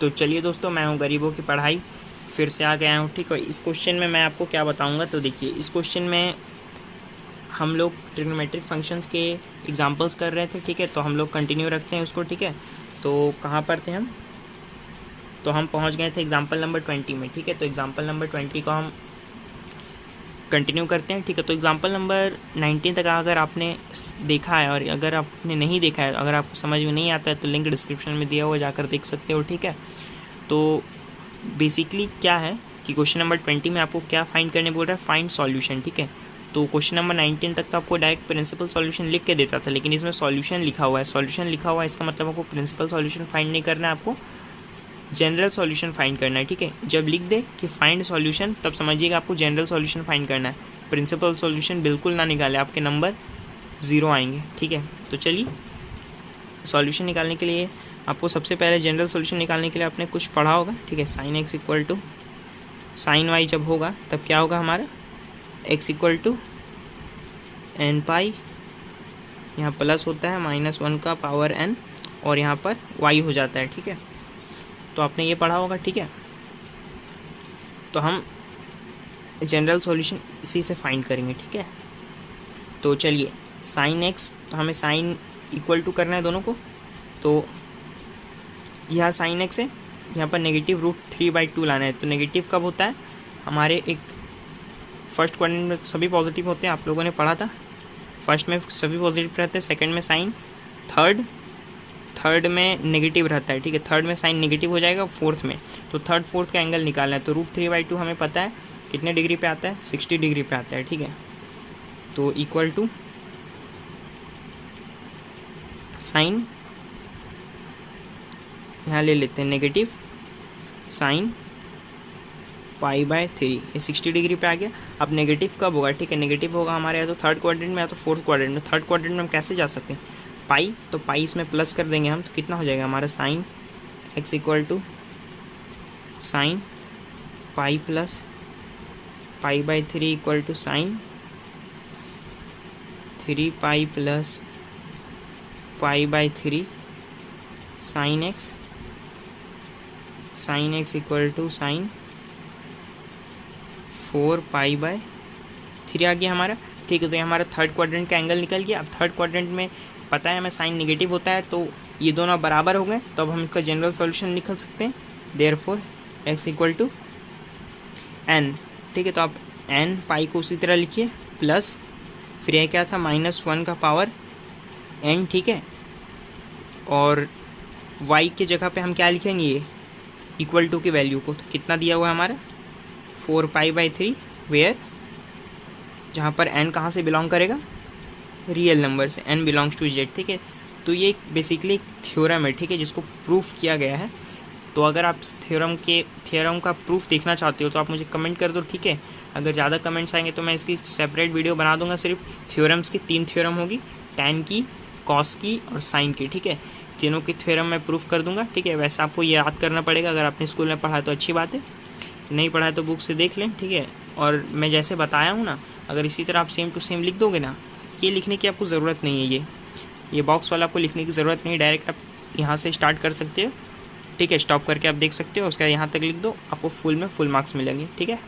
तो चलिए दोस्तों, मैं हूं गरीबों की पढ़ाई, फिर से आ गया हूं। ठीक है, इस क्वेश्चन में मैं आपको क्या बताऊंगा। तो देखिए, इस क्वेश्चन में हम लोग ट्रिग्नोमेट्रिक फंक्शंस के एग्जांपल्स कर रहे थे। ठीक है, तो हम लोग कंटिन्यू रखते हैं उसको। ठीक है, तो कहाँ पर थे हम? तो हम पहुँच गए थे एग्जाम्पल नंबर 20 में। ठीक है, तो एग्जाम्पल नंबर 20 को हम कंटिन्यू करते हैं। ठीक है, तो एग्जाम्पल नंबर 19 तक अगर आपने देखा है, और अगर आपने नहीं देखा है, अगर आपको समझ में नहीं आता है, तो लिंक डिस्क्रिप्शन में दिया हुआ, जाकर देख सकते हो। ठीक है, तो बेसिकली क्या है कि क्वेश्चन नंबर 20 में आपको क्या फाइंड करने बोल रहा है? Find solution. ठीक है, तो क्वेश्चन नंबर 19 तक तो आपको डायरेक्ट प्रिंसिपल सॉल्यूशन लिख के देता था, लेकिन इसमें सॉल्यूशन लिखा हुआ है। सॉल्यूशन लिखा हुआ है, इसका मतलब आपको प्रिंसिपल सॉल्यूशन फाइंड नहीं करना है, आपको जनरल सॉल्यूशन फाइंड करना है। ठीक है, जब लिख दे कि फाइंड सॉल्यूशन, तब समझिएगा आपको जनरल सॉल्यूशन फाइंड करना है। प्रिंसिपल सॉल्यूशन बिल्कुल ना निकाले, आपके नंबर 0 आएंगे। ठीक है, तो चलिए, सॉल्यूशन निकालने के लिए आपको सबसे पहले जनरल सॉल्यूशन निकालने के लिए आपने कुछ पढ़ा होगा। ठीक है, sine x equal to sine y जब होगा तब क्या होगा हमारा? X equal to n pi, यहाँ प्लस होता है -1 का पावर n, और यहाँ पर y हो जाता है। ठीक है, तो आपने ये पढ़ा होगा। ठीक है, तो हम जनरल सॉल्यूशन इसी से फाइंड करेंगे। ठीक है, तो चलिए, साइन एक्स, तो हमें साइन इक्वल टू करना है दोनों को। तो यहाँ साइन एक्स है, यहाँ पर -√3/2 लाना है। तो नेगेटिव कब होता है? हमारे एक फर्स्ट क्वाड्रेंट में सभी पॉजिटिव होते हैं, आप लोगों ने पढ़ा था। फर्स्ट में सभी पॉजिटिव रहते हैं, सेकंड में साइन, थर्ड में नेगेटिव रहता है। ठीक है, थर्ड में साइन नेगेटिव हो जाएगा, फोर्थ में। तो थर्ड फोर्थ का एंगल निकालना है। तो √3/2 हमें पता है कितने डिग्री पे आता है? 60 डिग्री पे आता है। ठीक है, तो इक्वल टू साइन, यहाँ ले लेते हैं नेगेटिव साइन π/3, ये 60 डिग्री पे आ गया। अब नेगेटिव कब होगा? ठीक है, नेगेटिव होगा हमारे या तो थर्ड क्वाड्रेंट में या तो फोर्थ क्वाड्रेंट में। थर्ड क्वाड्रेंट में हम कैसे जा सकते हैं? पाई, तो पाई इसमें प्लस कर देंगे हम, तो कितना हो जाएगा हमारा? Sine x equal to sine pi plus π/3 equal to sine 3π plus π/3 sine x equal to sine 4π/3 आ गया हमारा। ठीक है, तो ये हमारा थर्ड क्वाड्रेंट का एंगल निकल गया। अब थर्ड क्वाड्रेंट में पता है हमें साइन नेगेटिव होता है, तो ये दोनों बराबर हो गए, तो अब हम इसका जनरल सॉल्यूशन निकल सकते हैं। Therefore x equal to n. ठीक है, तो आप एन पाई को उसी तरह लिखिए, प्लस फिर यह क्या था? -1 का पावर n। ठीक है, और y की जगह पे हम क्या लिखेंगे? ये इक्वल टू की वैल्यू को, तो कितना दिया हुआ है हमारा? 4π/3, वेयर, जहाँ पर n कहाँ से बिलोंग करेगा? रियल नंबर से, n बिलोंग्स टू z। ठीक है, तो ये बेसिकली एक थ्योरम है। ठीक है, जिसको प्रूफ किया गया है। तो अगर आप थ्योरम का प्रूफ देखना चाहते हो तो आप मुझे कमेंट कर दो। ठीक है, अगर ज़्यादा कमेंट्स आएंगे तो मैं इसकी सेपरेट वीडियो बना दूंगा। सिर्फ थ्योरम्स की 3 थ्योरम होगी, टैन की, कॉस की और साइन की। ठीक है, तीनों की थ्योरम मैं प्रूफ कर दूंगा। ठीक है, वैसे आपको ये याद करना पड़ेगा। अगर आपने स्कूल में पढ़ा तो अच्छी बात है, नहीं पढ़ा है तो बुक से देख लें। ठीक है, और मैं जैसे बताया हूँ ना, अगर इसी तरह आप सेम टू सेम लिख दोगे ना, ये लिखने की आपको ज़रूरत नहीं है। ये बॉक्स वाला आपको लिखने की ज़रूरत नहीं है, डायरेक्ट आप यहाँ से स्टार्ट कर सकते हो। ठीक है, स्टॉप करके आप देख सकते हो, उसके बाद यहाँ तक लिख दो, आपको फुल में फुल मार्क्स मिलेंगे। ठीक है।